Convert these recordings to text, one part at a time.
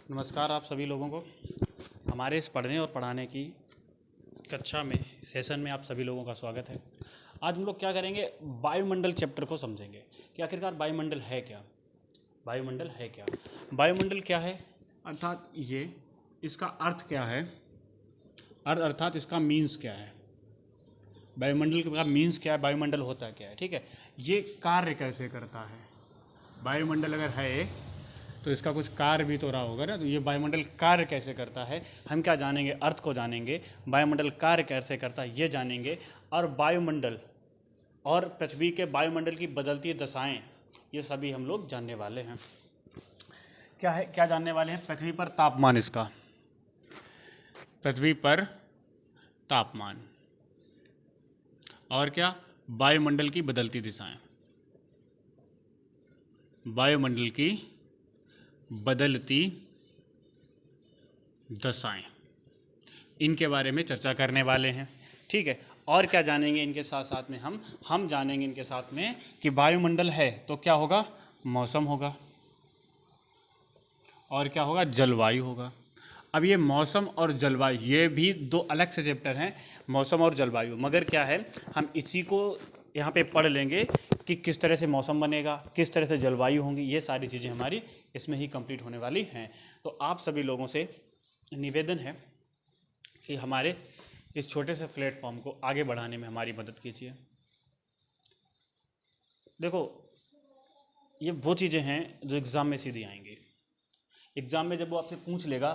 नमस्कार आप सभी लोगों को हमारे इस पढ़ने और पढ़ाने की कक्षा में सेशन में आप सभी लोगों का स्वागत है। आज हम लोग क्या करेंगे, वायुमंडल चैप्टर को समझेंगे कि आखिरकार वायुमंडल है क्या। वायुमंडल है क्या, वायुमंडल क्या है, अर्थात ये इसका अर्थ क्या है, अर्थात इसका मीन्स क्या है, वायुमंडल का मीन्स क्या है, वायुमंडल होता क्या है। ठीक है, ये कार्य कैसे करता है। वायुमंडल अगर है तो इसका कुछ कार्य भी तो रहा होगा ना, तो ये वायुमंडल कार्य कैसे करता है हम क्या जानेंगे, अर्थ को जानेंगे, वायुमंडल कार्य कैसे करता है ये जानेंगे, और वायुमंडल और पृथ्वी के वायुमंडल की बदलती दशाएं ये सभी हम लोग जानने वाले हैं। क्या है, क्या जानने वाले हैं, पृथ्वी पर तापमान, इसका पृथ्वी पर तापमान, और क्या, वायुमंडल की बदलती दिशाएं, वायुमंडल की बदलती दशाएं, इनके बारे में चर्चा करने वाले हैं। ठीक है, और क्या जानेंगे इनके साथ साथ में हम जानेंगे इनके साथ में कि वायुमंडल है तो क्या होगा, मौसम होगा, और क्या होगा, जलवायु होगा। अब ये मौसम और जलवायु ये भी दो अलग से चैप्टर हैं, मौसम और जलवायु, मगर क्या है हम इसी को यहाँ पे पढ़ लेंगे कि किस तरह से मौसम बनेगा, किस तरह से जलवायु होंगी, ये सारी चीज़ें हमारी इसमें ही कंप्लीट होने वाली हैं। तो आप सभी लोगों से निवेदन है कि हमारे इस छोटे से प्लेटफॉर्म को आगे बढ़ाने में हमारी मदद कीजिए। देखो, ये वो चीज़ें हैं जो एग्ज़ाम में सीधी आएंगी। एग्ज़ाम में जब वो आपसे पूछ लेगा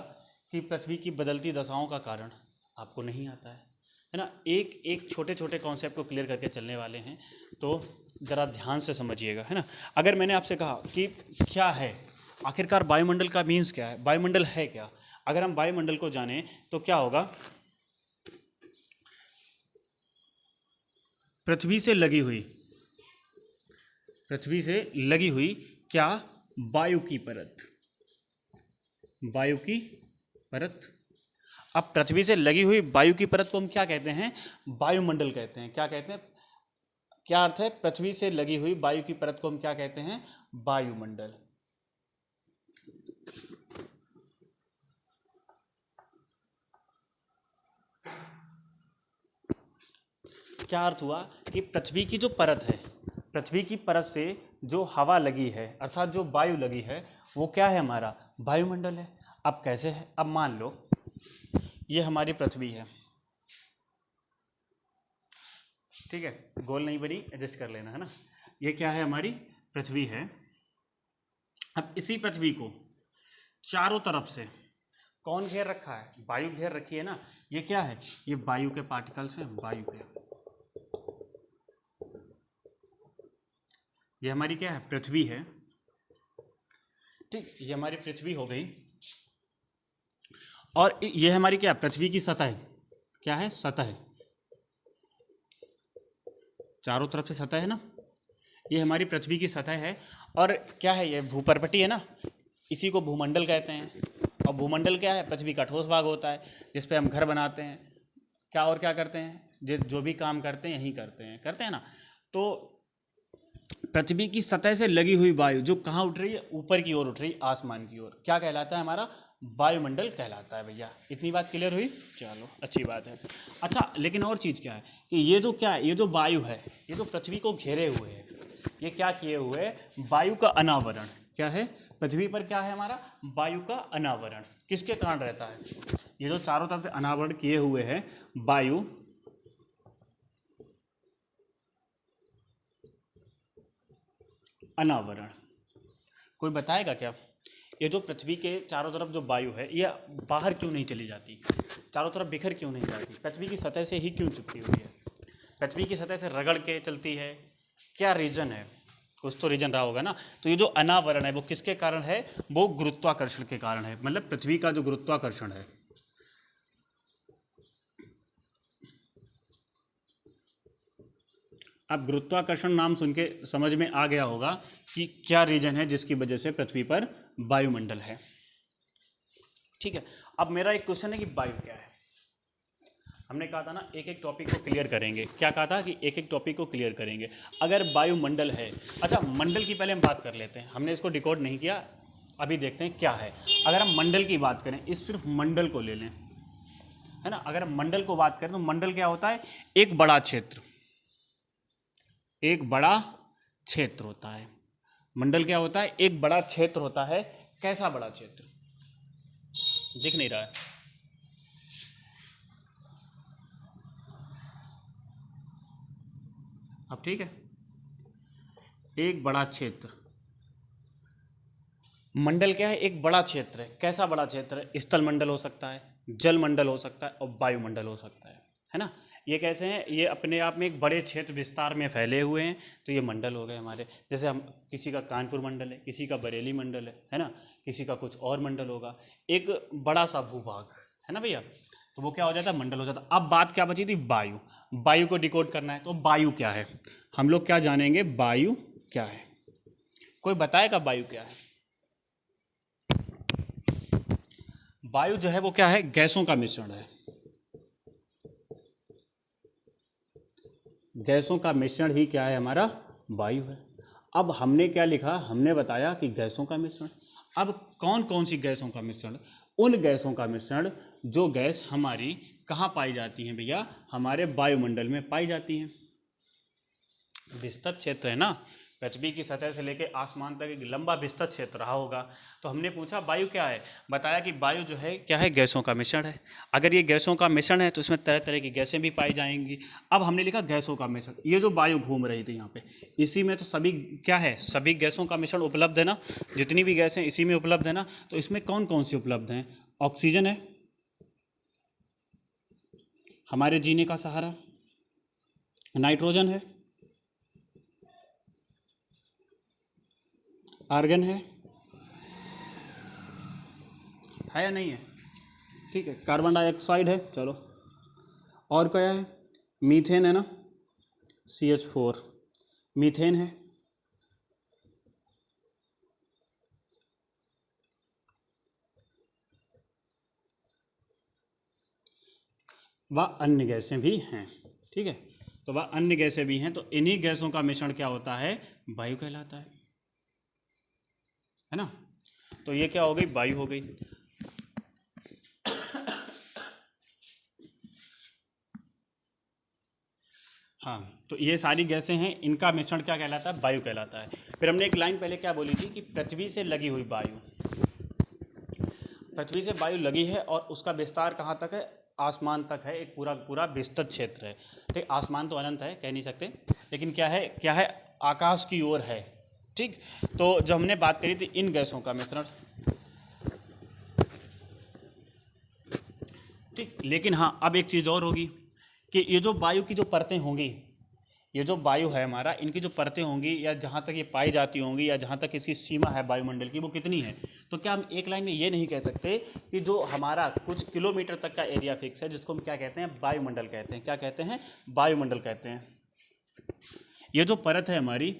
कि पृथ्वी की बदलती दशाओं का कारण, आपको नहीं आता है ना, एक एक छोटे छोटे कॉन्सेप्ट को क्लियर करके चलने वाले हैं, तो ज़रा ध्यान से समझिएगा, है ना। अगर मैंने आपसे कहा कि क्या है आखिरकार वायुमंडल का मीन्स क्या है, वायुमंडल है क्या, अगर हम वायुमंडल को जानें तो क्या होगा, पृथ्वी से लगी हुई क्या, वायु की परत, वायु की परत। अब पृथ्वी से लगी हुई वायु की परत को हम क्या कहते हैं, वायुमंडल कहते हैं। क्या कहते हैं, क्या अर्थ है, पृथ्वी से लगी हुई वायु की परत को हम क्या कहते हैं, वायुमंडल। क्या अर्थ हुआ कि पृथ्वी की जो परत है, पृथ्वी की परत से जो हवा लगी है अर्थात जो वायु लगी है वो क्या है, हमारा वायुमंडल है। अब कैसे है, अब मान लो ये हमारी पृथ्वी है, ठीक है, गोल नहीं बनी, एडजस्ट कर लेना, है ना। ये क्या है, हमारी पृथ्वी है। अब इसी पृथ्वी को चारों तरफ से कौन घेर रखा है, वायु घेर रखी है ना। ये क्या है, ये वायु के पार्टिकल्स हैं, वायु के, ये हमारी क्या है, पृथ्वी है। ठीक, ये हमारी पृथ्वी हो गई, और ये हमारी क्या, पृथ्वी की सतह, क्या है, सतह, चारों तरफ से सतह है ना, ये हमारी पृथ्वी की सतह है। और क्या है, ये भूपर्पटी है ना, इसी को भूमंडल कहते हैं। और भूमंडल क्या है, पृथ्वी का ठोस भाग होता है जिस पे हम घर बनाते हैं, क्या और क्या करते हैं, जो भी काम करते हैं यही करते हैं ना। तो पृथ्वी की सतह से लगी हुई वायु जो कहाँ उठ रही है, ऊपर की ओर उठ रही है, आसमान की ओर, क्या कहलाता है, हमारा वायुमंडल कहलाता है। भैया इतनी बात क्लियर हुई, चलो अच्छी बात है। अच्छा, लेकिन और चीज़ क्या है कि ये जो क्या है, ये जो वायु है, ये जो पृथ्वी को घेरे हुए है, ये क्या किए हुए, वायु का अनावरण, क्या है, पृथ्वी पर क्या है हमारा, वायु का अनावरण। किसके कारण रहता है, ये जो चारों तरफ से अनावरण किए हुए हैं, वायु अनावरण। कोई बताएगा क्या, ये जो पृथ्वी के चारों तरफ जो वायु है ये बाहर क्यों नहीं चली जाती, चारों तरफ बिखर क्यों नहीं जाती, पृथ्वी की सतह से ही क्यों चिपकी हुई है, पृथ्वी की सतह से रगड़ के चलती है, क्या रीजन है, कुछ तो रीजन रहा होगा ना। तो ये जो अनावरण है वो किसके कारण है, वो गुरुत्वाकर्षण के कारण है, मतलब पृथ्वी का जो गुरुत्वाकर्षण है। अब गुरुत्वाकर्षण नाम सुन के समझ में आ गया होगा कि क्या रीजन है जिसकी वजह से पृथ्वी पर वायुमंडल है। ठीक है, अब मेरा एक क्वेश्चन है कि वायु क्या है। हमने कहा था ना एक एक टॉपिक को क्लियर करेंगे, क्या कहा था कि एक एक टॉपिक को क्लियर करेंगे। अगर वायुमंडल है, अच्छा मंडल की पहले हम बात कर लेते हैं, हमने इसको डिकोड नहीं किया, अभी देखते हैं क्या है। अगर हम मंडल की बात करें, इस सिर्फ मंडल को ले लें, है ना, अगर हम मंडल को बात करें तो मंडल क्या होता है, एक बड़ा क्षेत्र, एक बड़ा क्षेत्र होता है। मंडल क्या होता है, एक बड़ा क्षेत्र होता है। कैसा बड़ा क्षेत्र, दिख नहीं रहा है, अब ठीक है, एक बड़ा क्षेत्र। मंडल क्या है, एक बड़ा क्षेत्र है। कैसा बड़ा क्षेत्र है, स्थल मंडल हो सकता है, जल मंडल हो सकता है और वायुमंडल हो सकता है ना। ये कैसे हैं, ये अपने आप में एक बड़े क्षेत्र विस्तार में फैले हुए हैं, तो ये मंडल हो गए हमारे। जैसे हम किसी का कानपुर मंडल है, किसी का बरेली मंडल है ना, किसी का कुछ और मंडल होगा, एक बड़ा सा भूभाग है ना भैया, तो वो क्या हो जाता है, मंडल हो जाता है। अब बात क्या बची थी, वायु। वायु को डिकोड करना है, तो वायु क्या है, हम लोग क्या जानेंगे, वायु क्या है। कोई बताएगा वायु क्या है। वायु जो है वो क्या है, गैसों का मिश्रण है। गैसों का मिश्रण ही क्या है, हमारा वायु है। अब हमने क्या लिखा, हमने बताया कि गैसों का मिश्रण। अब कौन कौन सी गैसों का मिश्रण, उन गैसों का मिश्रण जो गैस हमारी कहाँ पाई जाती हैं भैया, हमारे वायुमंडल में पाई जाती हैं। विस्तृत क्षेत्र है ना, पृथ्वी की सतह से लेकर आसमान तक एक लंबा विस्तृत क्षेत्र रहा होगा। तो हमने पूछा वायु क्या है, बताया कि वायु जो है क्या है, गैसों का मिश्रण है। अगर ये गैसों का मिश्रण है तो इसमें तरह तरह की गैसें भी पाई जाएंगी। अब हमने लिखा गैसों का मिश्रण, ये जो वायु घूम रही थी यहाँ पे, इसी में तो सभी क्या है, सभी गैसों का मिश्रण उपलब्ध है ना, जितनी भी गैसें इसी में उपलब्ध है ना। तो इसमें कौन कौन सी उपलब्ध हैं, ऑक्सीजन है हमारे जीने का सहारा, नाइट्रोजन है, आर्गन है या नहीं है, ठीक है, कार्बन डाइऑक्साइड है, चलो, और क्या है, मीथेन है ना, CH4 मीथेन है, वह अन्य गैसें भी हैं, ठीक है, तो वह अन्य गैसें भी हैं। तो इन्हीं गैसों का मिश्रण क्या होता है, वायु कहलाता है ना। तो ये क्या हो गई, वायु हो गई। हाँ, तो ये सारी गैसें हैं, इनका मिश्रण क्या कहलाता है, वायु कहलाता है। फिर हमने एक लाइन पहले क्या बोली थी कि पृथ्वी से लगी हुई वायु, पृथ्वी से वायु लगी है और उसका विस्तार कहाँ तक है, आसमान तक है, एक पूरा पूरा विस्तृत क्षेत्र है, ठीक। आसमान तो अनंत है, कह नहीं सकते, लेकिन क्या है, आकाश की ओर है, ठीक। तो जो हमने बात करी थी इन गैसों का मिश्रण, ठीक। लेकिन हाँ, अब एक चीज़ और होगी कि ये जो वायु की जो परतें होंगी, ये जो वायु है हमारा, इनकी जो परतें होंगी या जहाँ तक ये पाई जाती होंगी या जहाँ तक इसकी सीमा है वायुमंडल की, वो कितनी है। तो क्या हम एक लाइन में ये नहीं कह सकते कि जो हमारा कुछ किलोमीटर तक का एरिया फिक्स है, जिसको हम क्या कहते हैं, वायुमंडल कहते हैं, क्या कहते हैं, वायुमंडल कहते हैं। ये जो परत है हमारी,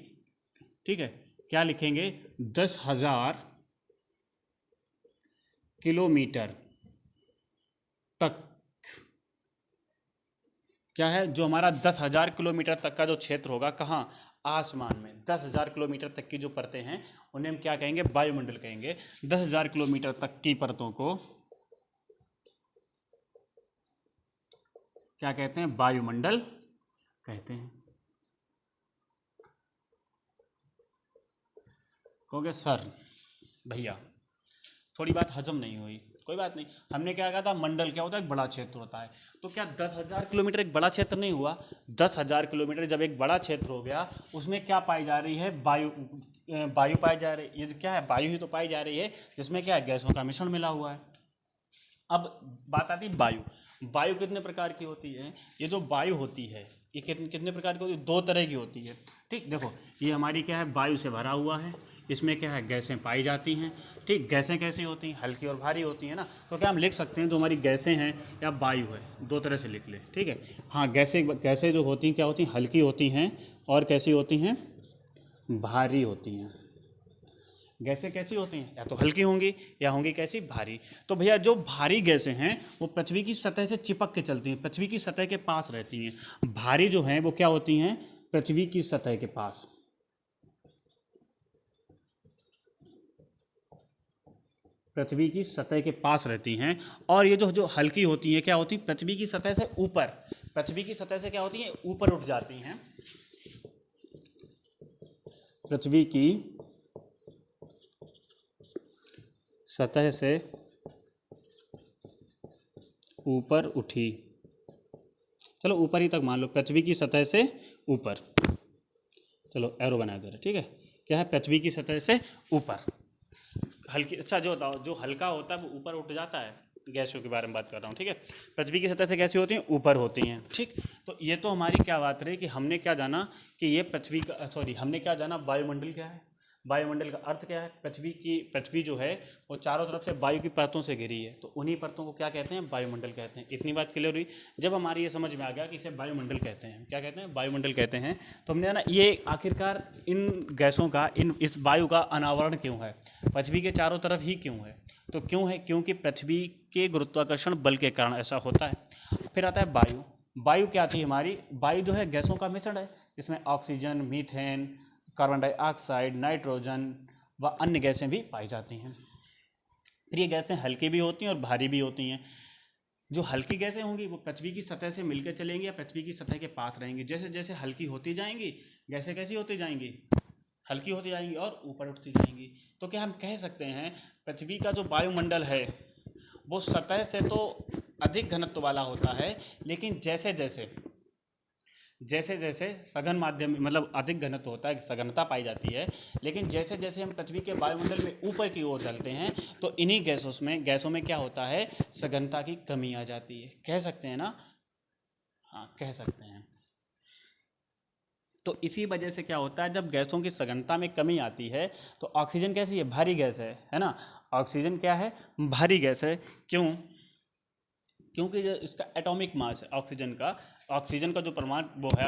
ठीक है, क्या लिखेंगे, 10,000 किलोमीटर तक, क्या है, जो हमारा 10,000 किलोमीटर तक का जो क्षेत्र होगा, कहाँ, आसमान में 10,000 किलोमीटर तक की जो परतें हैं उन्हें हम क्या कहेंगे, वायुमंडल कहेंगे। 10,000 किलोमीटर तक की परतों को क्या कहते हैं, वायुमंडल कहते हैं। कहोगे सर भैया थोड़ी बात हजम नहीं हुई, कोई बात नहीं। हमने क्या कहा था, मंडल क्या होता है, एक बड़ा क्षेत्र होता है। तो क्या 10,000 किलोमीटर एक बड़ा क्षेत्र नहीं हुआ, 10,000 किलोमीटर जब एक बड़ा क्षेत्र हो गया, उसमें क्या पाई जा रही है, वायु पाई जा रही है। ये क्या है, वायु ही तो पाई जा रही है, जिसमें क्या है, गैसों का मिश्रण मिला हुआ है। अब बात आती है वायु। वायु कितने प्रकार की होती है, ये जो वायु होती है ये कितने प्रकार की होती है, 2 तरह की होती है, ठीक। देखो ये हमारी क्या है, वायु से भरा हुआ है, इसमें क्या है, गैसें पाई जाती हैं, ठीक। गैसें कैसी होती हैं, हल्की और भारी होती हैं ना। तो क्या हम लिख सकते हैं, जो हमारी गैसें हैं या वायु है, 2 तरह से लिख ले, ठीक है। हाँ, गैसें जो होती हैं क्या होती हैं, हल्की होती हैं, और कैसी होती हैं, भारी होती हैं। गैसें कैसी होती हैं, या तो हल्की होंगी या होंगी कैसी, भारी। तो भैया जो भारी गैसें हैं वो पृथ्वी की सतह से चिपक के चलती हैं, पृथ्वी की सतह के पास रहती हैं। भारी जो हैं वो क्या होती हैं, पृथ्वी की सतह के पास। पृथ्वी की सतह के पास रहती हैं, और ये जो जो हल्की होती हैं क्या होती हैं, पृथ्वी की सतह से ऊपर, पृथ्वी की सतह से क्या होती हैं, ऊपर उठ जाती हैं। पृथ्वी की सतह से ऊपर उठी, चलो ऊपर ही तक मान लो, पृथ्वी की सतह से ऊपर, चलो एरो बना दे रहे, ठीक है, क्या है, पृथ्वी की सतह से ऊपर हल्की, अच्छा जो बताओ, जो हल्का होता है वो ऊपर उठ जाता है, गैसों के बारे में बात कर रहा हूँ, ठीक है, पृथ्वी की सतह से कैसी होती हैं, ऊपर होती हैं, ठीक। तो ये तो हमारी क्या बात रही कि हमने क्या जाना कि ये पृथ्वी का, सॉरी, हमने क्या जाना, वायुमंडल क्या है, वायुमंडल का अर्थ क्या है, पृथ्वी जो है वो चारों तरफ से वायु की परतों से घिरी है, तो उन्हीं परतों को क्या कहते हैं, वायुमंडल कहते हैं। इतनी बात क्लियर हुई। जब हमारी ये समझ में आ गया कि इसे वायुमंडल कहते हैं, क्या कहते हैं, वायुमंडल कहते हैं, तो हमने ना ये आखिरकार इन गैसों का, इस वायु का अनावरण क्यों है, पृथ्वी के चारों तरफ ही क्यों है, तो क्यों है, क्योंकि पृथ्वी के गुरुत्वाकर्षण बल के कारण ऐसा होता है। फिर आता है वायु। वायु क्या थी हमारी, वायु जो है गैसों का मिश्रण है, इसमें oxygen, methane, carbon dioxide, nitrogen व अन्य गैसें भी पाई जाती हैं। फिर ये गैसें हल्की भी होती हैं और भारी भी होती हैं। जो हल्की गैसें होंगी वो पृथ्वी की सतह से मिलकर चलेंगी या पृथ्वी की सतह के पास रहेंगी। जैसे जैसे हल्की होती जाएंगी गैसें कैसी होती जाएंगी, हल्की होती जाएंगी और ऊपर उठती जाएंगी। तो क्या हम कह सकते हैं पृथ्वी का जो वायुमंडल है वो सतह से तो अधिक घनत्व वाला होता है, लेकिन जैसे जैसे सघन माध्यम, मतलब अधिक घनत्व होता है, सघनता पाई जाती है, लेकिन जैसे जैसे हम पृथ्वी के वायुमंडल में ऊपर की ओर चलते हैं तो इन्हीं गैसों में क्या होता है, सघनता की कमी आ जाती है। कह सकते हैं ना, हाँ कह सकते हैं। तो इसी वजह से क्या होता है, जब गैसों की सघनता में कमी आती है तो ऑक्सीजन कैसी है, भारी गैस है ना, ऑक्सीजन क्या है, भारी गैस है। क्यों, क्योंकि जो इसका एटॉमिक मास है ऑक्सीजन का जो परमाणु वो है,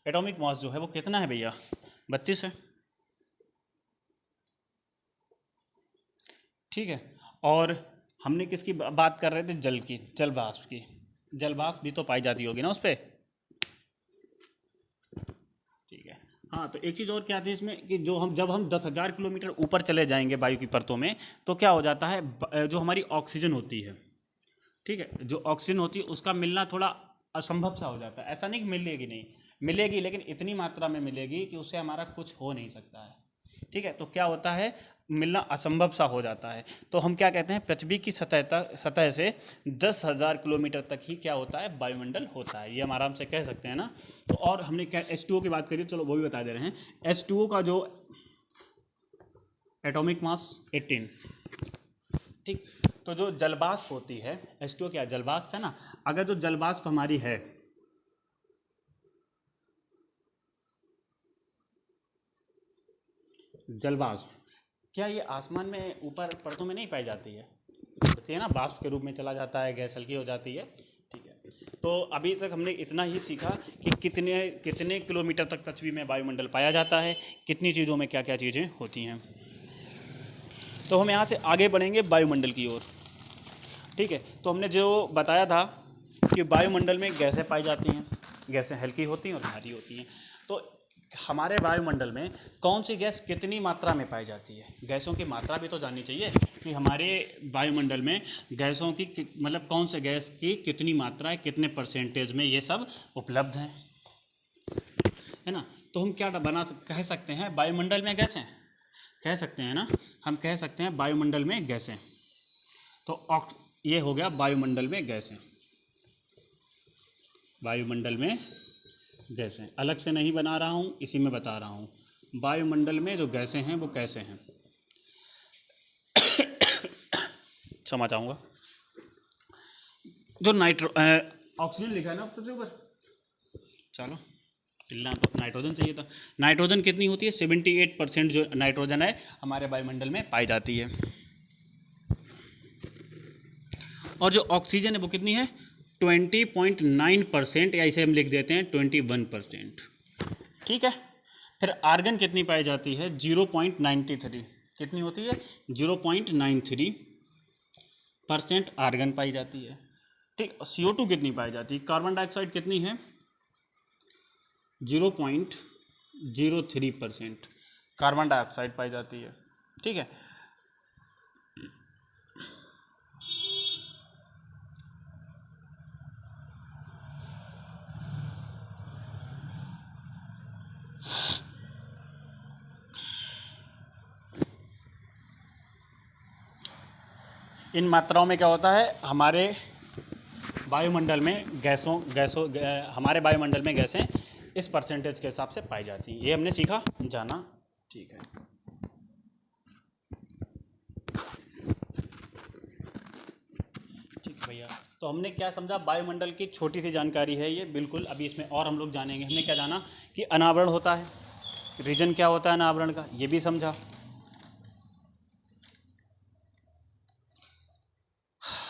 एटॉमिक मास जो है वो कितना है भैया, 32 है, ठीक है। और हमने किसकी बात कर रहे थे, जल की, जल वाष्प की, जल वाष्प भी तो पाई जाती होगी ना उस पर, ठीक है। हाँ, तो एक चीज़ और क्या आती है इसमें कि जब हम 10,000 किलोमीटर ऊपर चले जाएंगे वायु की परतों में, तो क्या हो जाता है, जो हमारी ऑक्सीजन होती है, ठीक है, जो ऑक्सीजन होती है उसका मिलना थोड़ा असंभव सा हो जाता है। ऐसा नहीं कि मिलेगी नहीं, मिलेगी, लेकिन इतनी मात्रा में मिलेगी कि उससे हमारा कुछ हो नहीं सकता है, ठीक है। तो क्या होता है, मिलना असंभव सा हो जाता है। तो हम क्या कहते हैं, पृथ्वी की सतह से 10,000 किलोमीटर तक ही क्या होता है, वायुमंडल होता है, ये हम आराम से कह सकते हैं ना। तो और हमने क्या H2O की बात करी, चलो वो भी बता दे रहे हैं। H2O का जो एटॉमिक मास 18, ठीक। तो जो जलवाष्प होती है, H2O क्या जलवाष्प है ना, अगर जो जलवाष्प हमारी है, जलवाष्प क्या ये आसमान में ऊपर परतों में नहीं पाई जाती है, होती है ना, वाष्प के रूप में चला जाता है, गैस हल्की हो जाती है, ठीक है। तो अभी तक हमने इतना ही सीखा कि कितने कितने किलोमीटर तक पृथ्वी में वायुमंडल पाया जाता है, कितनी चीज़ों में क्या क्या चीज़ें होती हैं। तो हम यहाँ से आगे बढ़ेंगे वायुमंडल की ओर, ठीक है। तो हमने जो बताया था कि वायुमंडल में गैसें पाई जाती हैं, गैसें हल्की होती हैं और भारी होती हैं। तो हमारे वायुमंडल में कौन सी गैस कितनी मात्रा में पाई जाती है, गैसों की मात्रा भी तो जाननी चाहिए कि हमारे वायुमंडल में गैसों की मतलब कौन से गैस की कितनी मात्रा है, कितने परसेंटेज में ये सब उपलब्ध हैं, है ना। तो हम क्या कह सकते हैं, वायुमंडल में गैसें कह सकते हैं ना, हम कह सकते हैं वायुमंडल में गैसें। तो ये हो गया वायुमंडल में गैसें, वायुमंडल में गैसें अलग से नहीं बना रहा हूँ, इसी में बता रहा हूँ। वायुमंडल में जो गैसें हैं वो कैसे हैं, क्षमा चाहूँगा। जो ऑक्सीजन लिखा है ना सबसे ऊपर, चलो मिलना तो नाइट्रोजन चाहिए था। नाइट्रोजन कितनी होती है, 78% जो नाइट्रोजन है हमारे वायुमंडल में पाई जाती है। और जो ऑक्सीजन है वो कितनी है, 20.9%, या इसे हम लिख देते हैं 21%, ठीक है। फिर आर्गन कितनी पाई जाती है, 0.93, कितनी होती है, 0.93% आर्गन पाई जाती है, ठीक। CO2 कितनी पाई जाती है, कार्बन डाइऑक्साइड कितनी है, 0.03% कार्बन डाइऑक्साइड पाई जाती है, ठीक है। इन मात्राओं में क्या होता है, हमारे वायुमंडल में हमारे वायुमंडल में गैसें इस परसेंटेज के हिसाब से पाई जाती हैं। ये हमने सीखा, जाना, ठीक है। ठीक है भैया, तो हमने क्या समझा, वायुमंडल की छोटी सी जानकारी है ये, बिल्कुल। अभी इसमें और हम लोग जानेंगे। हमने क्या जाना कि अनावरण होता है, रीजन क्या होता है अनावरण का, ये भी समझा।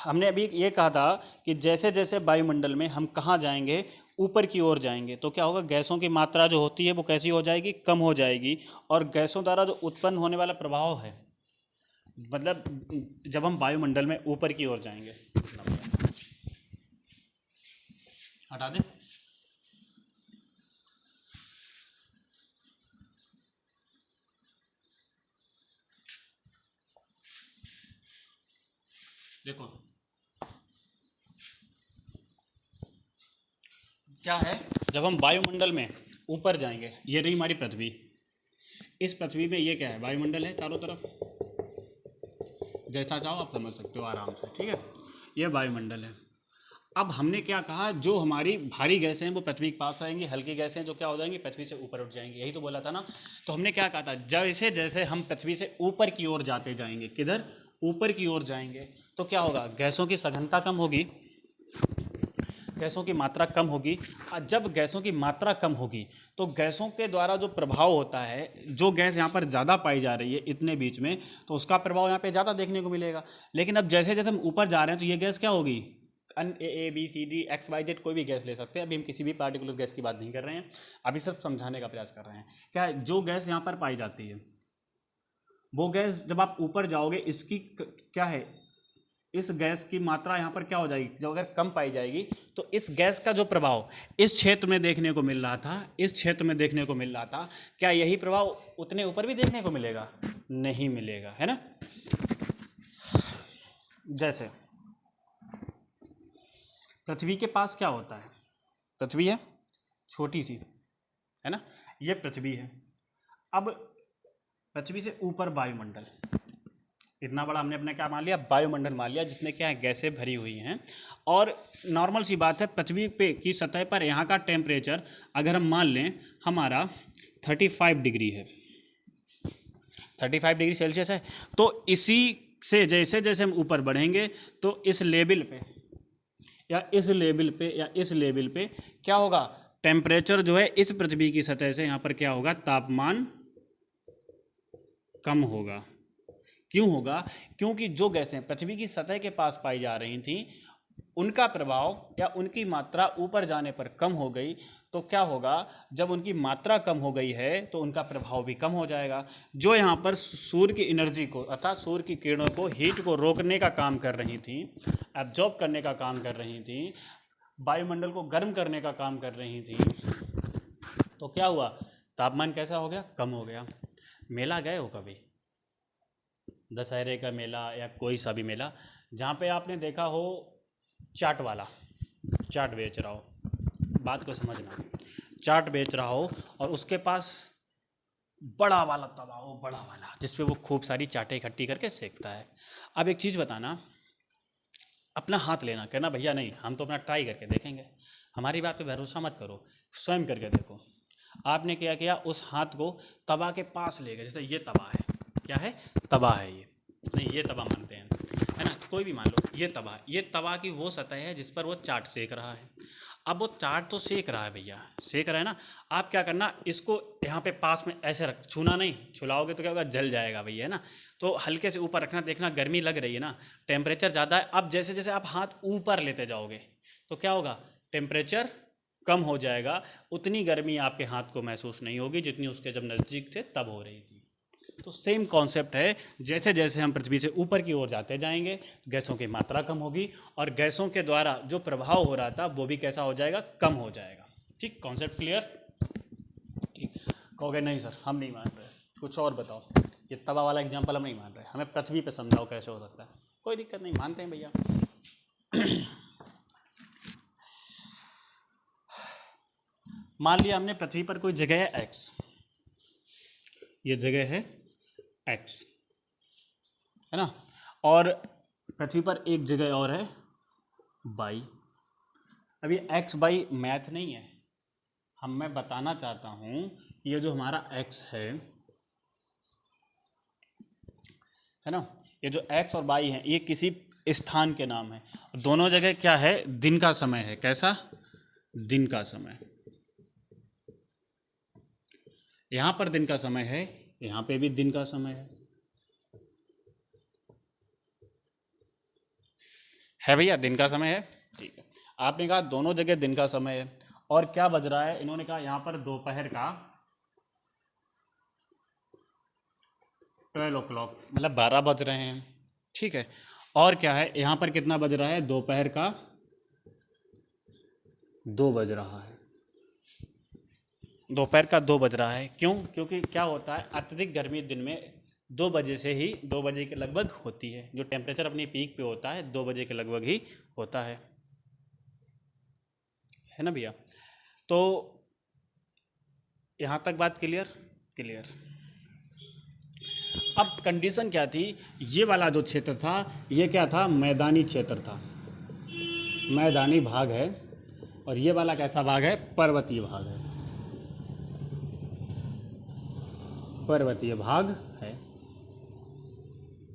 हमने अभी ये कहा था कि जैसे जैसे वायुमंडल में हम कहाँ जाएंगे, ऊपर की ओर जाएंगे, तो क्या होगा, गैसों की मात्रा जो होती है वो कैसी हो जाएगी, कम हो जाएगी। और गैसों द्वारा जो उत्पन्न होने वाला प्रभाव है, मतलब जब हम वायुमंडल में ऊपर की ओर जाएंगे, हटा दें, देखो क्या है, जब हम वायुमंडल में ऊपर जाएंगे, ये रही हमारी पृथ्वी, इस पृथ्वी में ये क्या है, वायुमंडल है चारों तरफ, जैसा चाहो आप समझ सकते हो आराम से, ठीक है। ये वायुमंडल है। अब हमने क्या कहा, जो हमारी भारी गैसें हैं वो पृथ्वी के पास रहेंगी, हल्की गैसें जो क्या हो जाएंगी, पृथ्वी से ऊपर उठ जाएंगी, यही तो बोला था ना। तो हमने क्या कहा था, जैसे जैसे हम पृथ्वी से ऊपर की ओर जाते जाएंगे, किधर, ऊपर की ओर जाएंगे, तो क्या होगा, गैसों की सघनता कम होगी, गैसों की मात्रा कम होगी। और जब गैसों की मात्रा कम होगी तो गैसों के द्वारा जो प्रभाव होता है, जो गैस यहाँ पर ज़्यादा पाई जा रही है इतने बीच में, तो उसका प्रभाव यहाँ पे ज़्यादा देखने को मिलेगा। लेकिन अब जैसे जैसे हम ऊपर जा रहे हैं तो ये गैस क्या होगी, A B C D X Y Z कोई भी गैस ले सकते हैं। अभी हम किसी भी पार्टिकुलर गैस की बात नहीं कर रहे हैं, अभी सिर्फ समझाने का प्रयास कर रहे हैं। क्या है, जो गैस यहाँ पर पाई जाती है वो गैस जब आप ऊपर जाओगे, इसकी क्या है, इस गैस की मात्रा यहाँ पर क्या हो जाएगी, जब अगर कम पाई जाएगी तो इस गैस का जो प्रभाव इस क्षेत्र में देखने को मिल रहा था, इस क्षेत्र में देखने को मिल रहा था, क्या यही प्रभाव उतने ऊपर भी देखने को मिलेगा, नहीं मिलेगा, है ना। जैसे पृथ्वी के पास क्या होता है, पृथ्वी है छोटी सी, है ना, ये पृथ्वी है। अब पृथ्वी से ऊपर वायुमंडल, इतना बड़ा हमने अपना क्या मान लिया, वायुमंडल मान लिया, जिसमें क्या है, गैसें भरी हुई हैं। और नॉर्मल सी बात है, पृथ्वी पे की सतह पर यहाँ का टेम्परेचर अगर हम मान लें हमारा 35 डिग्री है, 35 डिग्री सेल्सियस है, तो इसी से जैसे जैसे हम ऊपर बढ़ेंगे तो इस लेवल पे या इस लेवल पे या इस लेवल पे क्या होगा, टेम्परेचर जो है इस पृथ्वी की सतह से यहाँ पर क्या होगा, तापमान कम होगा। क्यों होगा, क्योंकि जो गैसें पृथ्वी की सतह के पास पाई जा रही थी उनका प्रभाव या उनकी मात्रा ऊपर जाने पर कम हो गई। तो क्या होगा, जब उनकी मात्रा कम हो गई है तो उनका प्रभाव भी कम हो जाएगा। जो यहाँ पर सूर्य की एनर्जी को अर्थात सूर्य की किरणों को, हीट को रोकने का काम कर रही थी, एब्जॉर्ब करने का काम कर रही थी, वायुमंडल को गर्म करने का काम कर रही थी, तो क्या हुआ, तापमान कैसा हो गया, कम हो गया। मेला गए हो कभी, दशहरे का मेला या कोई सा भी मेला, जहाँ पे आपने देखा हो चाट वाला चाट बेच रहा हो, बात को समझना, चाट बेच रहा हो और उसके पास बड़ा वाला तवा हो, बड़ा वाला, जिसपे वो खूब सारी चाटें इकट्ठी करके सेकता है। अब एक चीज़ बताना, अपना हाथ लेना, कहना भैया नहीं हम तो अपना ट्राई करके देखेंगे, हमारी बात पे भरोसा मत करो, स्वयं करके देखो। आपने क्या किया, उस हाथ को तवा के पास ले गए, जैसे ये तवा है, क्या है, तवा है, ये नहीं ये तवा मानते हैं, है ना, कोई भी मान लो, ये तवा, ये तवा की वो सतह है जिस पर वो चाट सेक रहा है। अब वो चाट तो सेक रहा है भैया, सेक रहा है ना, आप क्या करना, इसको यहाँ पे पास में ऐसे रख, छूना नहीं, छुलाओगे तो क्या होगा, जल जाएगा भैया, है ना। तो हल्के से ऊपर रखना, देखना गर्मी लग रही है ना, टेम्परेचर ज़्यादा है। अब जैसे जैसे आप हाथ ऊपर लेते जाओगे तो क्या होगा, टेम्परेचर कम हो जाएगा, उतनी गर्मी आपके हाथ को महसूस नहीं होगी जितनी उसके जब नज़दीक थे तब हो रही थी। तो सेम कॉन्सेप्ट है, जैसे जैसे हम पृथ्वी से ऊपर की ओर जाते जाएंगे गैसों की मात्रा कम होगी और गैसों के द्वारा जो प्रभाव हो रहा था वो भी कैसा हो जाएगा, कम हो जाएगा। ठीक, कॉन्सेप्ट क्लियर। ठीक, कहोगे नहीं सर हम नहीं मान रहे, कुछ और बताओ, ये तवा वाला एग्जाम्पल हम नहीं मान रहे, हमें पृथ्वी पे समझाओ कैसे हो सकता है। कोई दिक्कत नहीं, मानते हैं भैया। मान लिया हमने पृथ्वी पर कोई जगह है एक्स, ये जगह है एक्स, है ना, और पृथ्वी पर एक जगह और है वाई। अब ये एक्स वाई मैथ नहीं है, मैं बताना चाहता हूँ ये जो हमारा एक्स है ना, ये जो एक्स और वाई है ये किसी स्थान के नाम है। दोनों जगह क्या है, दिन का समय है। कैसा? दिन का समय। यहाँ पर दिन का समय है, यहाँ पे भी दिन का समय है भैया, दिन का समय है। ठीक है, आपने कहा दोनों जगह दिन का समय है। और क्या बज रहा है, इन्होंने कहा यहाँ पर दोपहर का 12 o'clock, मतलब 12 बज रहे हैं। ठीक है, और क्या है, यहाँ पर कितना बज रहा है, दोपहर का 2 बज रहा है। दोपहर का 2 बज रहा है। क्यों? क्योंकि क्या होता है, अत्यधिक गर्मी दिन में 2 बजे से ही 2 बजे के लगभग होती है। जो टेम्परेचर अपनी पीक पे होता है 2 बजे के लगभग ही होता है ना भैया। तो यहाँ तक बात क्लियर? क्लियर। अब कंडीशन क्या थी, ये वाला जो क्षेत्र था ये क्या था, मैदानी क्षेत्र था, मैदानी भाग है। और ये वाला कैसा भाग है, पर्वतीय भाग है, पर्वतीय भाग है।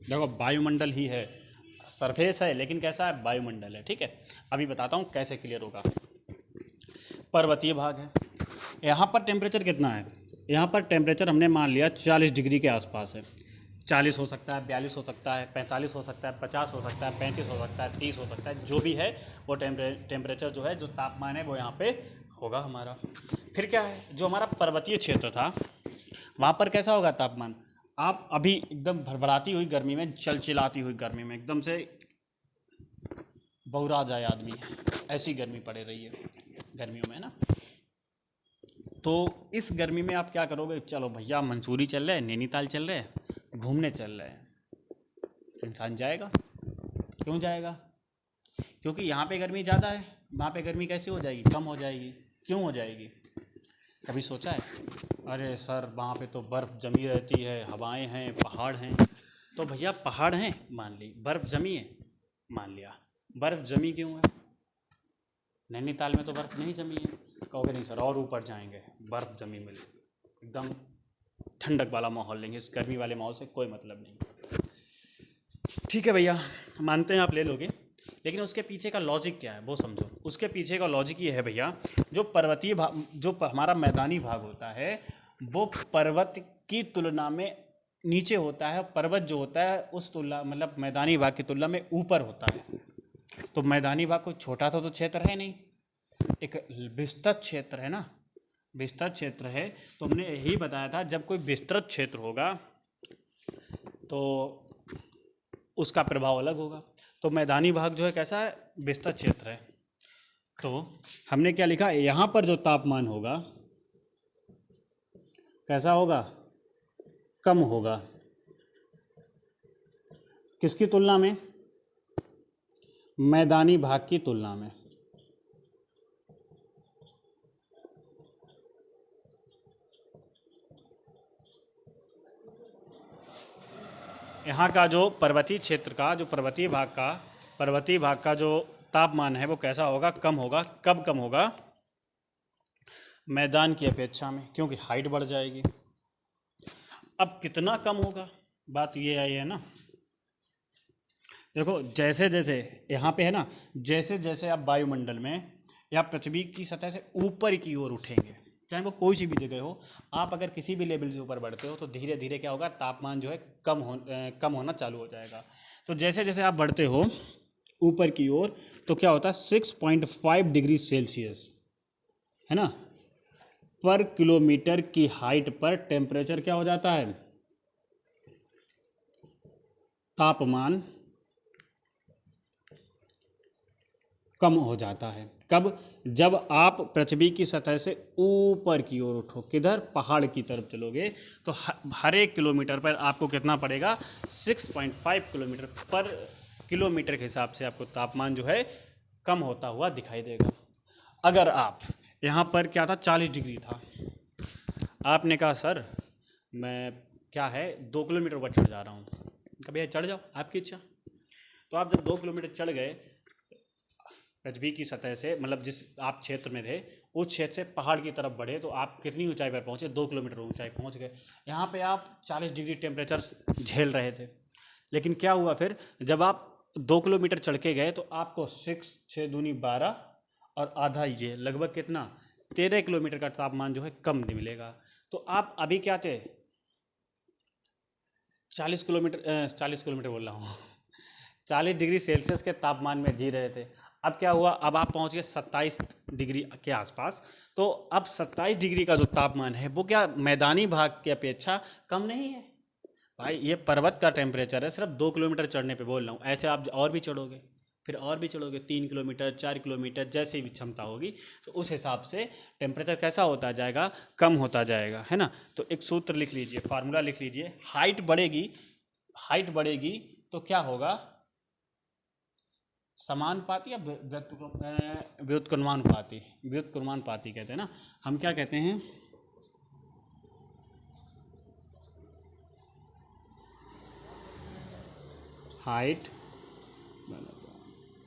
देखो वायुमंडल ही है, सरफेस है लेकिन कैसा है, वायुमंडल है। ठीक है, अभी बताता हूँ कैसे क्लियर होगा। पर्वतीय भाग है, यहाँ पर टेम्परेचर कितना है, यहाँ पर टेम्परेचर हमने मान लिया 40 डिग्री के आसपास है। 40 हो सकता है, 42 हो सकता है, 45 हो सकता है, 50 हो सकता है, 35 हो सकता है, 30 हो सकता है, जो भी है वो टेम्परेचर जो है, जो तापमान है वो यहाँ पे होगा हमारा। फिर क्या है, जो हमारा पर्वतीय क्षेत्र था वहाँ पर कैसा होगा तापमान, आप अभी एकदम भरभराती हुई गर्मी में, चिलचिलाती हुई गर्मी में एकदम से बहुरा जाए आदमी, ऐसी गर्मी पड़े रही है गर्मियों में ना। तो इस गर्मी में आप क्या करोगे, चलो भैया मंसूरी चल रहे हैं, नैनीताल चल रहे हैं, घूमने चल रहे हैं, इंसान जाएगा। क्यों जाएगा? क्योंकि यहाँ पे गर्मी ज़्यादा है, वहाँ पे गर्मी कैसे हो जाएगी, कम हो जाएगी। क्यों हो जाएगी? कभी सोचा है? अरे सर वहाँ पे तो बर्फ़ जमी रहती है, हवाएं हैं, पहाड़ हैं। तो भैया पहाड़ हैं मान ली, बर्फ़ जमी है मान लिया, बर्फ़ जमी क्यों है? नैनीताल में तो बर्फ़ नहीं जमी है। कहोगे नहीं सर और ऊपर जाएंगे बर्फ़ जमी मिले, एकदम ठंडक वाला माहौल लेंगे, इस गर्मी वाले माहौल से कोई मतलब नहीं। ठीक है भैया, मानते हैं आप ले लोगे, लेकिन उसके पीछे का लॉजिक क्या है वो समझो। उसके पीछे का लॉजिक ये है भैया, जो पर्वतीय भाग, जो हमारा मैदानी भाग होता है वो पर्वत की तुलना में नीचे होता है। पर्वत जो होता है उस तुलना, मतलब मैदानी भाग की तुलना में ऊपर होता है। तो मैदानी भाग कोई छोटा सा तो क्षेत्र है नहीं, एक विस्तृत क्षेत्र है ना, विस्तृत क्षेत्र है। तो हमने यही बताया था, जब कोई विस्तृत क्षेत्र होगा तो उसका प्रभाव अलग होगा। तो मैदानी भाग जो है कैसा है, विस्तृत क्षेत्र है। तो हमने क्या लिखा, यहाँ पर जो तापमान होगा कैसा होगा, कम होगा। किसकी तुलना में? मैदानी भाग की तुलना में। यहाँ का जो पर्वतीय क्षेत्र का, जो पर्वतीय भाग का जो तापमान है वो कैसा होगा, कम होगा। कब कम होगा? मैदान की अपेक्षा में, क्योंकि हाइट बढ़ जाएगी। अब कितना कम होगा, बात ये आई है ना। देखो जैसे जैसे यहाँ पे है ना, जैसे जैसे आप वायुमंडल में या पृथ्वी की सतह से ऊपर की ओर उठेंगे, चाहे वो कोई सी भी जगह हो, आप अगर किसी भी लेवल से ऊपर बढ़ते हो तो धीरे धीरे क्या होगा, तापमान जो है कम होना चालू हो जाएगा। तो जैसे जैसे आप बढ़ते हो ऊपर की ओर तो क्या होता है, 6.5 डिग्री सेल्सियस है ना, पर किलोमीटर की हाइट पर टेम्परेचर क्या हो जाता है, तापमान कम हो जाता है। कब? जब आप पृथ्वी की सतह से ऊपर की ओर उठो, किधर, पहाड़ की तरफ चलोगे, तो हर एक किलोमीटर पर आपको कितना पड़ेगा, 6.5 किलोमीटर पर किलोमीटर के हिसाब से आपको तापमान जो है कम होता हुआ दिखाई देगा। अगर आप यहाँ पर क्या था, 40 डिग्री था, आपने कहा सर मैं क्या है 2 किलोमीटर ऊपर चढ़ जा रहा हूँ, कभी चढ़ जाओ, आपकी इच्छा। तो आप जब 2 किलोमीटर चढ़ गए पृथ्वी की सतह से, मतलब जिस आप क्षेत्र में थे उस क्षेत्र से पहाड़ की तरफ बढ़े, तो आप कितनी ऊंचाई पर पहुंचे? 2 किलोमीटर ऊंचाई पहुंच गए। यहाँ पे आप 40 डिग्री टेम्परेचर झेल रहे थे। लेकिन क्या हुआ फिर, जब आप 2 किलोमीटर चढ़ के गए तो आपको 6 6 दूनी 12 और आधा ये लगभग कितना 13 किलोमीटर का तापमान जो है कम मिलेगा। तो आप अभी क्या थे 40 किलोमीटर बोल रहा हूँ 40 डिग्री सेल्सियस के तापमान में जी रहे थे। अब क्या हुआ, अब आप पहुंच गए 27 डिग्री के आसपास। तो अब 27 डिग्री का जो तापमान है वो क्या मैदानी भाग की अपेक्षा कम नहीं है भाई? ये पर्वत का टेम्परेचर है, सिर्फ 2 किलोमीटर चढ़ने पे बोल रहा हूँ। ऐसे आप और भी चढ़ोगे, फिर और भी चढ़ोगे 3 किलोमीटर 4 किलोमीटर, जैसे भी क्षमता होगी तो उस हिसाब से टेम्परेचर कैसा होता जाएगा, कम होता जाएगा, है ना। तो एक सूत्र लिख लीजिए, फार्मूला लिख लीजिए। हाइट बढ़ेगी तो क्या होगा, समानुपाती या व्युत्क्रमानुपाती कहते हैं ना। हम क्या कहते हैं, हाइट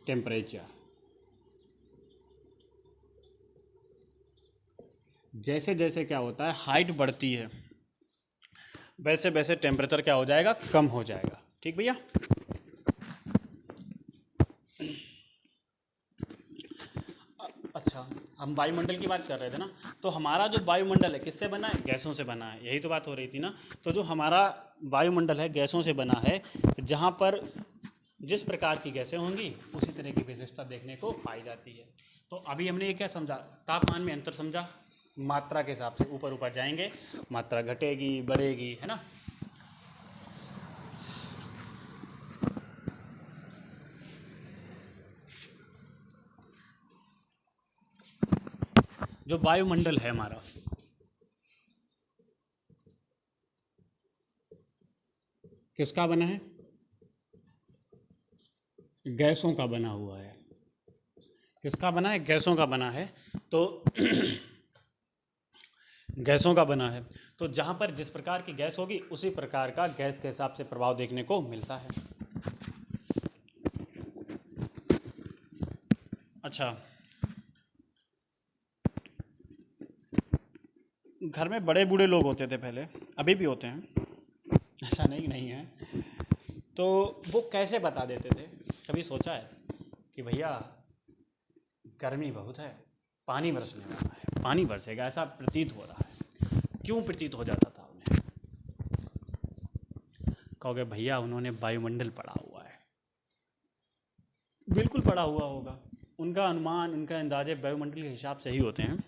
टेम्परेचर। जैसे जैसे क्या होता है, हाइट बढ़ती है वैसे वैसे टेम्परेचर क्या हो जाएगा, कम हो जाएगा। ठीक भैया। अच्छा, हम वायुमंडल की बात कर रहे थे ना, तो हमारा जो वायुमंडल है किससे बना है, गैसों से बना है, यही तो बात हो रही थी ना। तो जो हमारा वायुमंडल है गैसों से बना है, जहाँ पर जिस प्रकार की गैसें होंगी उसी तरह की विशेषता देखने को पाई जाती है। तो अभी हमने ये क्या समझा, तापमान में अंतर समझा, मात्रा के हिसाब से ऊपर ऊपर जाएंगे मात्रा घटेगी बढ़ेगी, है ना। जो वायुमंडल है हमारा, किसका बना है, गैसों का बना हुआ है। किसका बना है, गैसों का बना है। तो गैसों का बना है, तो जहाँ पर जिस प्रकार की गैस होगी उसी प्रकार का गैस के हिसाब से प्रभाव देखने को मिलता है। अच्छा, घर में बड़े बूढ़े लोग होते थे पहले, अभी भी होते हैं, ऐसा नहीं है। तो वो कैसे बता देते थे, कभी सोचा है कि भैया गर्मी बहुत है, पानी बरसने वाला है, पानी बरसेगा, ऐसा प्रतीत हो रहा है। क्यों प्रतीत हो जाता था उन्हें? कहोगे भैया उन्होंने वायुमंडल पढ़ा हुआ है। बिल्कुल पढ़ा हुआ होगा, उनका अनुमान उनका अंदाजे वायुमंडल के हिसाब से ही होते हैं।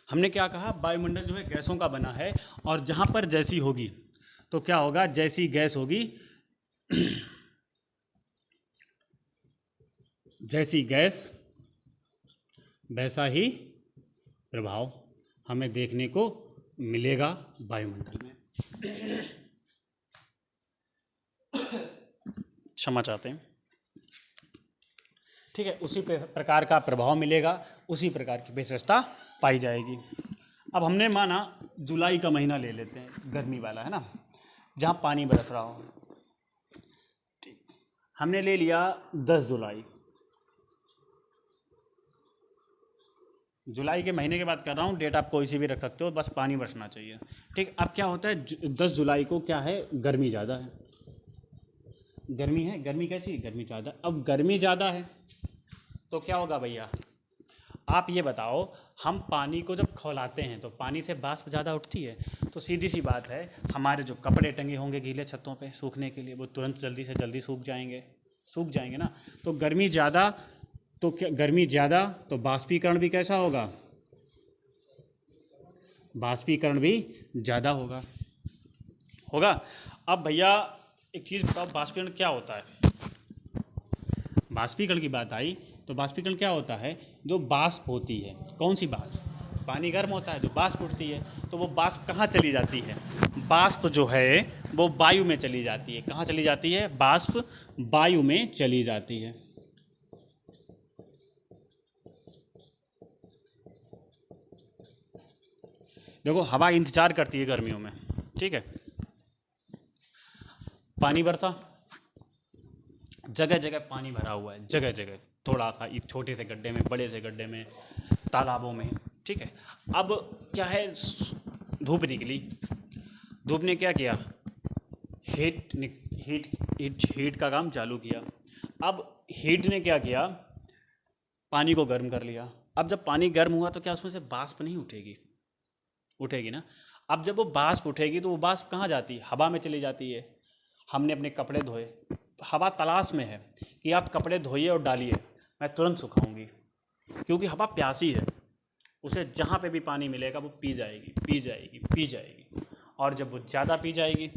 हमने क्या कहा, वायुमंडल जो है गैसों का बना है, और जहाँ पर जैसी होगी तो क्या होगा, जैसी गैस होगी जैसी गैस वैसा ही प्रभाव हमें देखने को मिलेगा वायुमंडल में। क्षमा चाहते हैं। ठीक है, उसी प्रकार का प्रभाव मिलेगा, उसी प्रकार की विशेषता पाई जाएगी। अब हमने माना जुलाई का महीना ले लेते हैं, गर्मी वाला, है ना, जहाँ पानी बरस रहा हो। ठीक, हमने ले लिया 10 जुलाई, जुलाई के महीने की बात कर रहा हूँ, डेट आप कोई सी भी रख सकते हो, बस पानी बरसना चाहिए। ठीक, अब क्या होता है, 10 जुलाई को क्या है, गर्मी ज़्यादा है, गर्मी है, गर्मी कैसी, गर्मी ज़्यादा। अब गर्मी ज़्यादा है तो क्या होगा भैया, आप ये बताओ, हम पानी को जब खौलाते हैं तो पानी से वाष्प ज़्यादा उठती है, तो सीधी सी बात है, हमारे जो कपड़े टंगे होंगे गीले छतों पे सूखने के लिए, वो तुरंत जल्दी से जल्दी सूख जाएंगे ना। तो गर्मी ज़्यादा, तो क्या गर्मी ज़्यादा तो बाष्पीकरण भी कैसा होगा, बाष्पीकरण भी ज़्यादा होगा। अब भैया एक चीज़ बताओ, बाष्पीकरण क्या होता है? बाष्पीकरण की बात आई तो बाष्पीकरण क्या होता है, जो वाष्प होती है, कौन सी वाष्प, पानी गर्म होता है, जो वाष्प उठती है, तो वो वाष्प कहाँ चली जाती है, वाष्प जो है वो वायु में चली जाती है। कहाँ चली जाती है, वाष्प वायु में चली जाती है। देखो हवा इंतजार करती है गर्मियों में, ठीक है, पानी बरसा, जगह जगह पानी भरा हुआ है, जगह जगह, थोड़ा सा एक छोटे से गड्ढे में, बड़े से गड्ढे में, तालाबों में, ठीक है। अब क्या है, धूप निकली, धूप ने क्या किया, हीट हीट हीट हीट का काम चालू किया। अब हीट ने क्या किया, पानी को गर्म कर लिया। अब जब पानी गर्म हुआ तो क्या उसमें से वाष्प नहीं उठेगी, उठेगी ना। अब जब वो वाष्प उठेगी तो वो वाष्प कहाँ जाती है, हवा में चली जाती है। हमने अपने कपड़े धोए, हवा तलाश में है कि आप कपड़े धोइए और डालिए, मैं तुरंत सुखाऊंगी, क्योंकि हवा प्यासी है, उसे जहाँ पे भी पानी मिलेगा वो पी जाएगी, पी जाएगी, पी जाएगी। और जब वो ज़्यादा पी जाएगी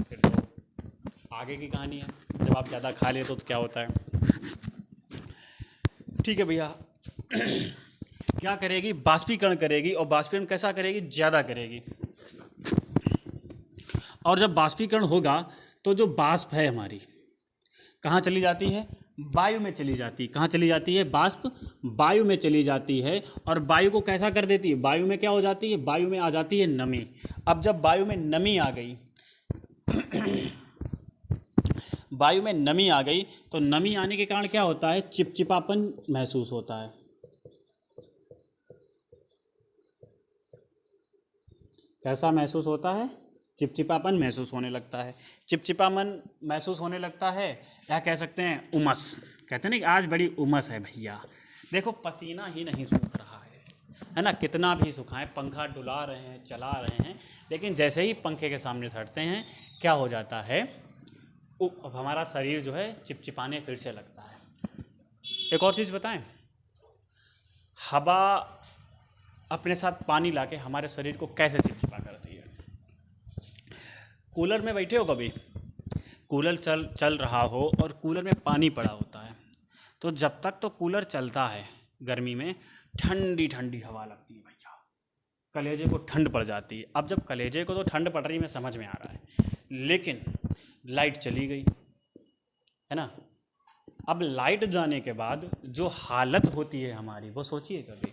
फिर तो आगे की कहानी है, जब आप ज़्यादा खा ले तो क्या होता है। ठीक है भैया। क्या करेगी, बाष्पीकरण करेगी, और बाष्पीकरण कैसा करेगी, ज़्यादा करेगी। और जब बाष्पीकरण होगा तो जो वाष्प है हमारी कहाँ चली जाती है, वायु में चली जाती है। कहाँ चली जाती है, वाष्प वायु में चली जाती है। और वायु को कैसा कर देती है, वायु में क्या हो जाती है, वायु में आ जाती है नमी। अब जब वायु में नमी आ गई वायु में नमी आ गई तो नमी आने के कारण क्या होता है, चिपचिपापन महसूस होता है। कैसा महसूस होता है, चिपचिपापन महसूस होने लगता है। चिपचिपापन महसूस होने लगता है, या कह सकते हैं उमस, कहते हैं ना कि आज बड़ी उमस है भैया। देखो पसीना ही नहीं सूख रहा है ना, कितना भी सुखाएं, पंखा डुला रहे हैं, चला रहे हैं, लेकिन जैसे ही पंखे के सामने हटते हैं क्या हो जाता है, अब हमारा शरीर जो है चिपचिपाने फिर से लगता है। एक और चीज़ बताएं, हवा अपने साथ पानी लाके हमारे शरीर को कैसे चिपचिपा करती है। कूलर में बैठे हो कभी, कूलर चल रहा हो और कूलर में पानी पड़ा होता है, तो जब तक तो कूलर चलता है गर्मी में ठंडी ठंडी हवा लगती है भैया, कलेजे को ठंड पड़ जाती है। अब जब कलेजे को तो ठंड पड़ रही है, समझ में आ रहा है, लेकिन लाइट चली गई है ना। अब लाइट जाने के बाद जो हालत होती है हमारी, वो सोचिए कभी।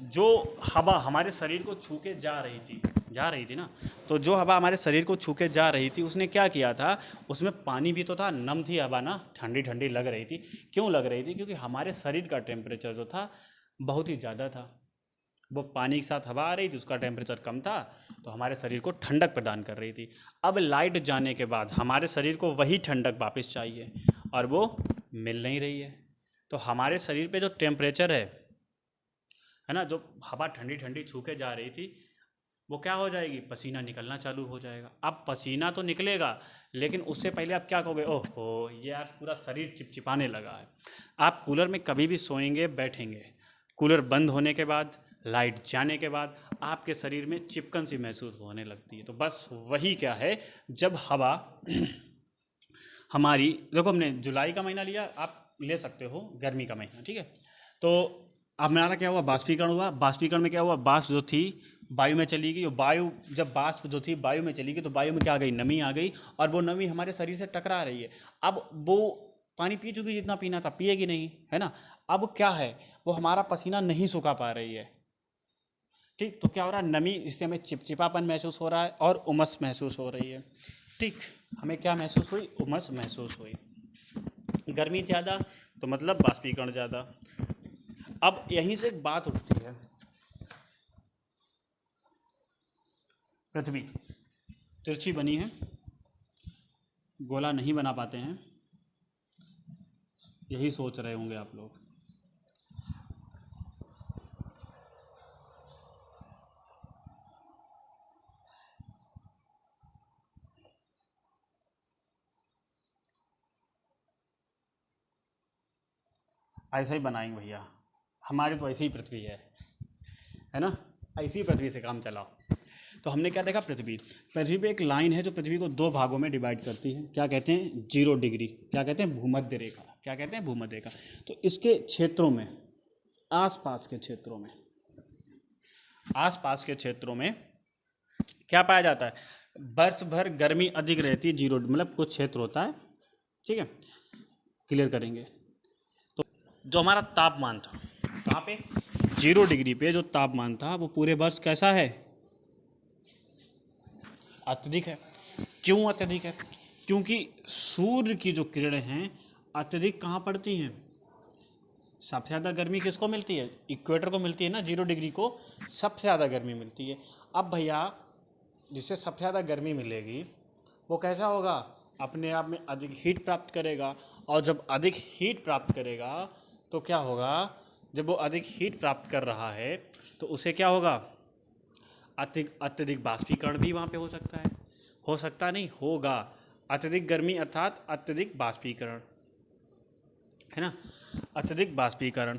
जो हवा हमारे शरीर को छू के जा रही थी ना, तो जो हवा हमारे शरीर को छू के जा रही थी उसने क्या किया था, उसमें पानी भी तो था, नम थी हवा ना, ठंडी ठंडी लग रही थी। क्यों लग रही थी, क्योंकि हमारे शरीर का टेम्परेचर जो था बहुत ही ज़्यादा था। वो पानी के साथ हवा आ रही थी, उसका टेम्परेचर कम था, तो हमारे शरीर को ठंडक प्रदान कर रही थी। अब लाइट जाने के बाद हमारे शरीर को वही ठंडक वापस चाहिए, और वो मिल नहीं रही है। तो हमारे शरीर पे जो टेम्परेचर है ना, जो हवा ठंडी ठंडी छू के जा रही थी, वो क्या हो जाएगी, पसीना निकलना चालू हो जाएगा। अब पसीना तो निकलेगा, लेकिन उससे पहले आप क्या कहोगे, ओहो यार पूरा शरीर चिपचिपाने लगा है। आप कूलर में कभी भी सोएंगे, बैठेंगे, कूलर बंद होने के बाद, लाइट जाने के बाद आपके शरीर में चिपकन सी महसूस होने लगती है। तो बस वही क्या है, जब हवा हमारी, देखो हमने जुलाई का महीना लिया, आप ले सकते हो गर्मी का महीना, ठीक है। तो अब हमारा क्या हुआ, बाष्पीकरण हुआ। बाष्पीकरण में क्या हुआ, वाष्प जो थी वायु में चली गई, और वायु जब वाष्प जो थी वायु में चली गई तो वायु में क्या आ गई, नमी आ गई, और वो नमी हमारे शरीर से टकरा रही है। अब वो पानी पी चुकी, जितना पीना था पिएगी नहीं, है ना। अब क्या है, वो हमारा पसीना नहीं सुखा पा रही है, ठीक। तो क्या हो रहा है, नमी, इससे हमें चिपचिपापन महसूस हो रहा है और उमस महसूस हो रही है, ठीक। हमें क्या महसूस हुई, उमस महसूस हुई। गर्मी ज़्यादा तो मतलब बाष्पीकरण ज़्यादा। अब यहीं से एक बात उठती है, पृथ्वी तिरछी बनी है, गोला नहीं बना पाते हैं, यही सोच रहे होंगे आप लोग। ऐसा ही बनाएंगे भैया, हमारी तो ऐसी ही पृथ्वी है ना, ऐसी पृथ्वी से काम चलाओ। तो हमने क्या देखा, पृथ्वी पे एक लाइन है जो पृथ्वी को दो भागों में डिवाइड करती है, क्या कहते हैं, 0 डिग्री, क्या कहते हैं, भूमध्य रेखा, क्या कहते हैं, भूमध्य रेखा। तो इसके क्षेत्रों में, आसपास के क्षेत्रों में क्या पाया जाता है, वर्ष भर गर्मी अधिक रहती है, 0 मतलब कुछ क्षेत्र होता है, ठीक है, क्लियर करेंगे। तो जो हमारा तापमान था कहाँ पे, 0 डिग्री पे जो तापमान था वो पूरे वर्ष कैसा है, अत्यधिक है। क्यों अत्यधिक है, क्योंकि सूर्य की जो किरणें हैं अत्यधिक कहाँ पड़ती हैं? सबसे ज़्यादा गर्मी किसको मिलती है? इक्वेटर को मिलती है ना, 0 डिग्री को सबसे ज़्यादा गर्मी मिलती है। अब भैया जिससे सबसे ज़्यादा गर्मी मिलेगी वो कैसा होगा? अपने आप में अधिक हीट प्राप्त करेगा, और जब अधिक हीट प्राप्त करेगा तो क्या होगा? जब वो अधिक हीट प्राप्त कर रहा है तो उसे क्या होगा? अत्यधिक बाष्पीकरण भी वहाँ पे हो सकता है। हो सकता नहीं, होगा। अत्यधिक गर्मी अर्थात अत्यधिक बाष्पीकरण, है ना? अत्यधिक बाष्पीकरण।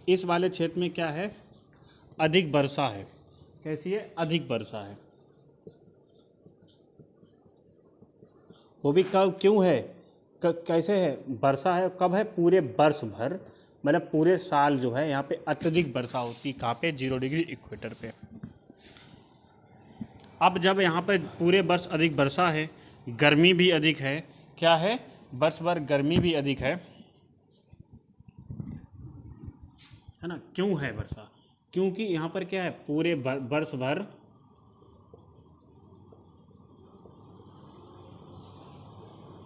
इस वाले क्षेत्र में क्या है? अधिक वर्षा है। कैसी है? अधिक वर्षा है। वो भी कब, क्यों है, कैसे है? वर्षा है। कब है? पूरे वर्ष भर, मतलब पूरे साल जो है यहाँ पे अत्यधिक वर्षा होती है। कहाँ पे? 0 डिग्री इक्वेटर पे। अब जब यहाँ पे पूरे वर्ष अधिक वर्षा है, गर्मी भी अधिक है, क्या है? वर्ष भर गर्मी भी अधिक है ना? क्यों है वर्षा? क्योंकि यहाँ पर क्या है? पूरे वर्ष भर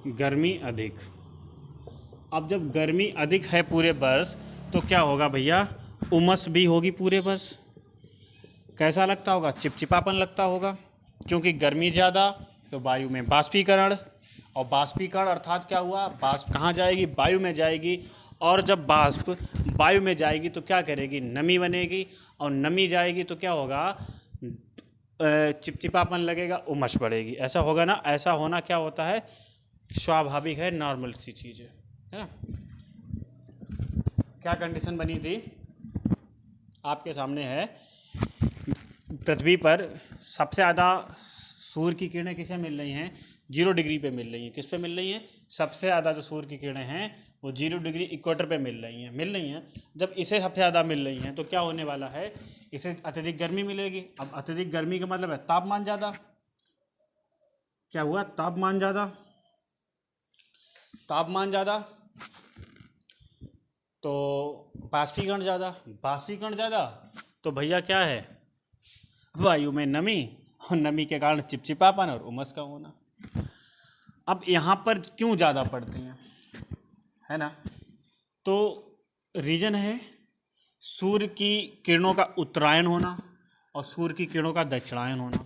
गर्मी अधिक। अब जब गर्मी अधिक है पूरे वर्ष तो क्या होगा भैया? उमस भी होगी पूरे वर्ष। कैसा लगता होगा? चिपचिपापन लगता होगा, क्योंकि गर्मी ज़्यादा तो वायु में बाष्पीकरण, और बाष्पीकरण अर्थात क्या हुआ? बाष्प कहाँ जाएगी? वायु में जाएगी, और जब बाष्प वायु में जाएगी तो क्या करेगी? नमी बनेगी, और नमी जाएगी तो क्या होगा? चिपचिपापन लगेगा, उमस बढ़ेगी। ऐसा होगा ना? ऐसा होना क्या होता है? स्वाभाविक है, नॉर्मल सी चीज़ है ना? क्या कंडीशन बनी थी? आपके सामने है, पृथ्वी पर सबसे ज़्यादा सूर्य की किरणें किसे मिल रही हैं? 0 डिग्री पे मिल रही हैं। किस पे मिल रही हैं? सबसे ज़्यादा जो सूर्य की किरणें हैं वो 0 डिग्री इक्वेटर पे मिल रही हैं। जब इसे सबसे ज़्यादा मिल रही हैं तो क्या होने वाला है? इसे अत्यधिक गर्मी मिलेगी। अब अत्यधिक गर्मी का मतलब है तापमान ज़्यादा। क्या हुआ? तापमान ज़्यादा। तापमान ज़्यादा तो बाष्पीकरण ज़्यादा। बाष्पीकरण ज़्यादा तो भैया क्या है? वायु में नमी, और नमी के कारण चिपचिपापन और उमस का होना। अब यहाँ पर क्यों ज़्यादा पड़ती हैं, है ना? तो रीजन है सूर्य की किरणों का उत्तरायण होना और सूर्य की किरणों का दक्षिणायन होना।